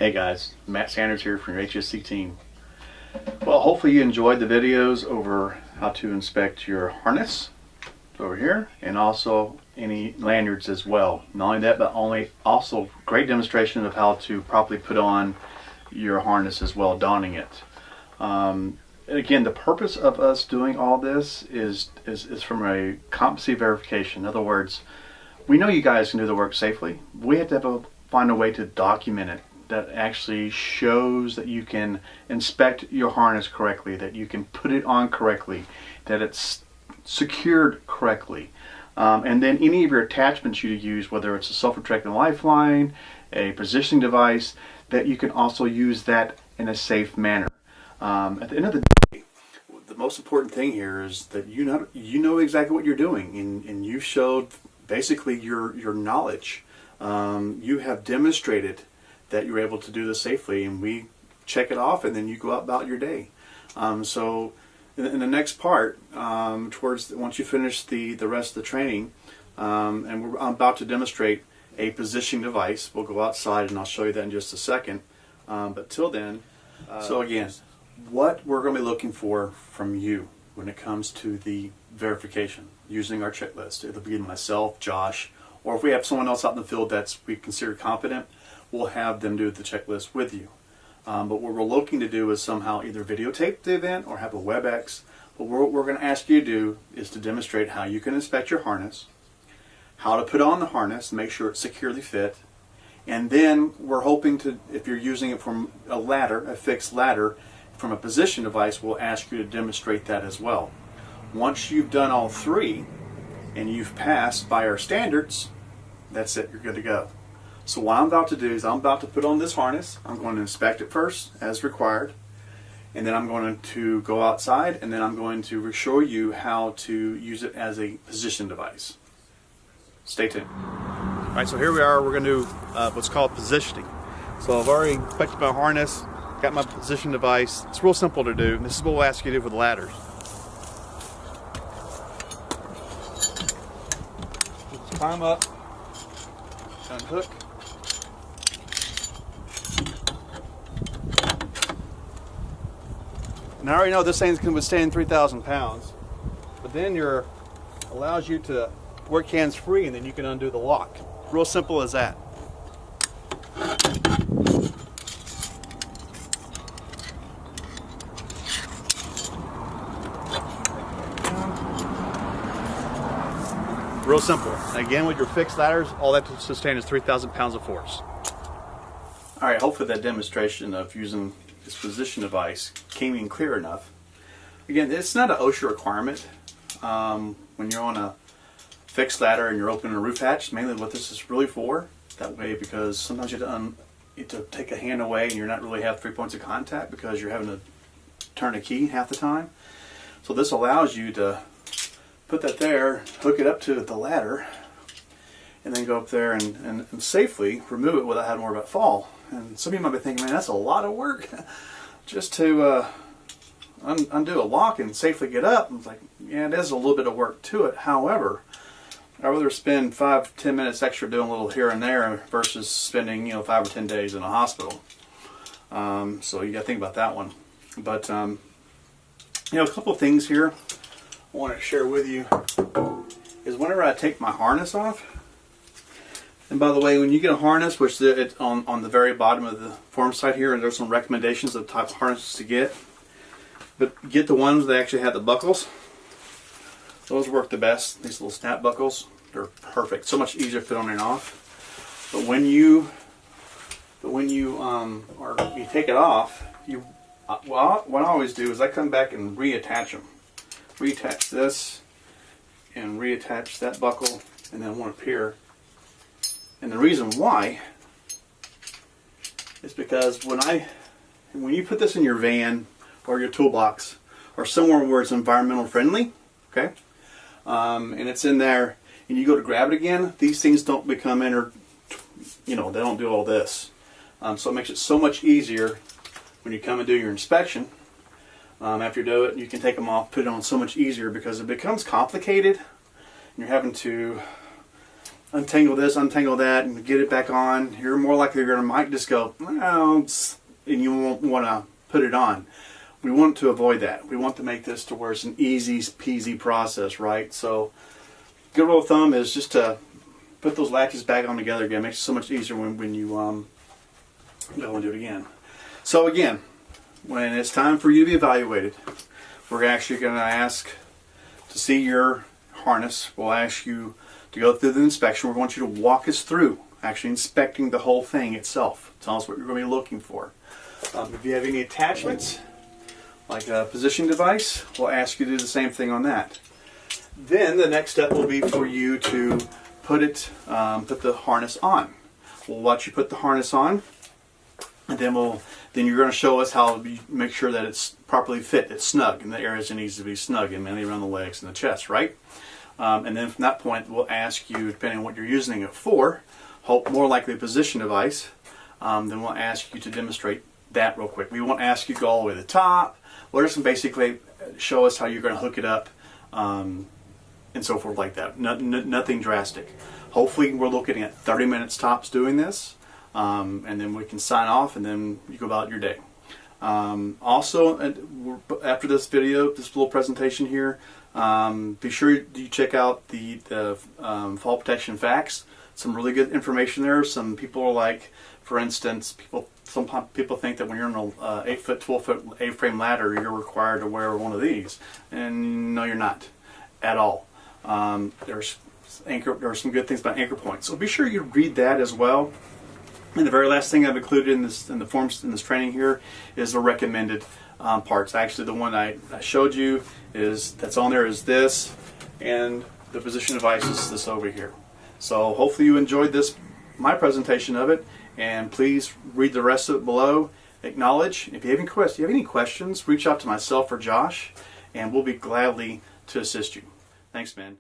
Hey guys, Matt Sanders here from your HSC team. Well, hopefully you enjoyed the videos over how to inspect your harness over here, and also any lanyards as well. Not only that, but also great demonstration of how to properly put on your harness as well, donning it. Again, the purpose of us doing all this is from a competency verification. In other words, we know you guys can do the work safely. We have to find a way to document it that actually shows that you can inspect your harness correctly, that you can put it on correctly, that it's secured correctly. And then any of your attachments you use, whether it's a self-retracting lifeline, a positioning device, that you can also use that in a safe manner. At the end of the day, the most important thing here is that you know exactly what you're doing, and you showed basically your knowledge. You have demonstrated that you're able to do this safely, and we check it off, and then you go out about your day. So in the next part, once you finish the rest of the training, and I'm about to demonstrate a positioning device. We'll go outside and I'll show you that in just a second. But till then, so again, what we're going to be looking for from you when it comes to the verification using our checklist. It'll be myself, Josh, or if we have someone else out in the field that's we consider competent, we'll have them do the checklist with you. But what we're looking to do is somehow either videotape the event or have a WebEx. But what we're going to ask you to do is to demonstrate how you can inspect your harness, how to put on the harness, make sure it's securely fit, and then we're hoping to, if you're using it from a ladder, a fixed ladder, from a position device, we'll ask you to demonstrate that as well. Once you've done all three and you've passed by our standards, that's it, you're good to go. So what I'm about to do is I'm about to put on this harness. I'm going to inspect it first as required, and then I'm going to go outside, and then I'm going to show you how to use it as a position device. Stay tuned. All right, so here we are. We're going to do what's called positioning. So I've already inspected my harness, got my position device. It's real simple to do. This is what we'll ask you to do with the ladders. Just climb up, unhook. Now I already know this thing's can withstand 3,000 pounds, but then allows you to work hands free, and then you can undo the lock. Real simple as that. Real simple. Again, with your fixed ladders, all that to sustain is 3,000 pounds of force. All right, hopefully that demonstration of using this position device came in clear enough. Again, it's not an OSHA requirement. When you're on a fixed ladder and you're opening a roof hatch, mainly what this is really for. That way, because sometimes you have to take a hand away and you're not really have 3 points of contact because you're having to turn a key half the time. So this allows you to put that there, hook it up to the ladder, and then go up there and safely remove it without having to worry about fall. And some of you might be thinking, man, that's a lot of work just to undo a lock and safely get up. And it's like, yeah, it is a little bit of work to it. However, I'd rather spend 5-10 minutes extra doing a little here and there versus spending 5 or 10 days in a hospital. So you got to think about that one. But a couple of things here I want to share with you is whenever I take my harness off. And by the way, when you get a harness, which it's on the very bottom of the form site here, and there's some recommendations of the type of harnesses to get. But get the ones that actually have the buckles. Those work the best. These little snap buckles, they're perfect. So much easier to put on and off. But when you take it off, what I always do is I come back and reattach them. Reattach this and reattach that buckle, and then one up here. And the reason why is because when you put this in your van or your toolbox or somewhere where it's environmental friendly, okay, and it's in there, and you go to grab it again, these things don't become they don't do all this. So it makes it so much easier when you come and do your inspection. After you do it, you can take them off, put it on so much easier, because it becomes complicated, and you're having to untangle this, untangle that, and get it back on, you're more likely you're going to might just go, well, and you won't want to put it on. We want to avoid that. We want to make this to where it's an easy peasy process, right? So good rule of thumb is just to put those latches back on together again. It makes it so much easier when you go and do it again. So again, when it's time for you to be evaluated, we're actually going to ask to see your harness. We'll ask you to go through the inspection. We want you to walk us through actually inspecting the whole thing itself. Tell us what you're going to be looking for. If you have any attachments, like a position device, we'll ask you to do the same thing on that. Then the next step will be for you to put the harness on. We'll watch you put the harness on, and then you're going to show us how to make sure that it's properly fit, it's snug in the areas it needs to be snug, and mainly around the legs and the chest, right? And then from that point, we'll ask you, depending on what you're using it for, more likely a position device, then we'll ask you to demonstrate that real quick. We won't ask you to go all the way to the top. We'll just basically show us how you're going to hook it up and so forth like that. Nothing drastic. Hopefully we're looking at 30 minutes tops doing this, and then we can sign off and then you go about your day. Also, after this video, this little presentation here, be sure you check out the fall protection facts. Some really good information there. Some people are like, for instance, some people think that when you're on a 8-foot, 12-foot A-frame ladder, you're required to wear one of these, and no, you're not at all. There's some good things about anchor points, so be sure you read that as well. And the very last thing I've included in the forms in this training here is the recommended parts. Actually, the one I showed you that's on there is this, and the position device is this over here. So hopefully you enjoyed my presentation of it, and please read the rest of it below. Acknowledge. If you have any questions, reach out to myself or Josh, and we'll be gladly to assist you. Thanks, man.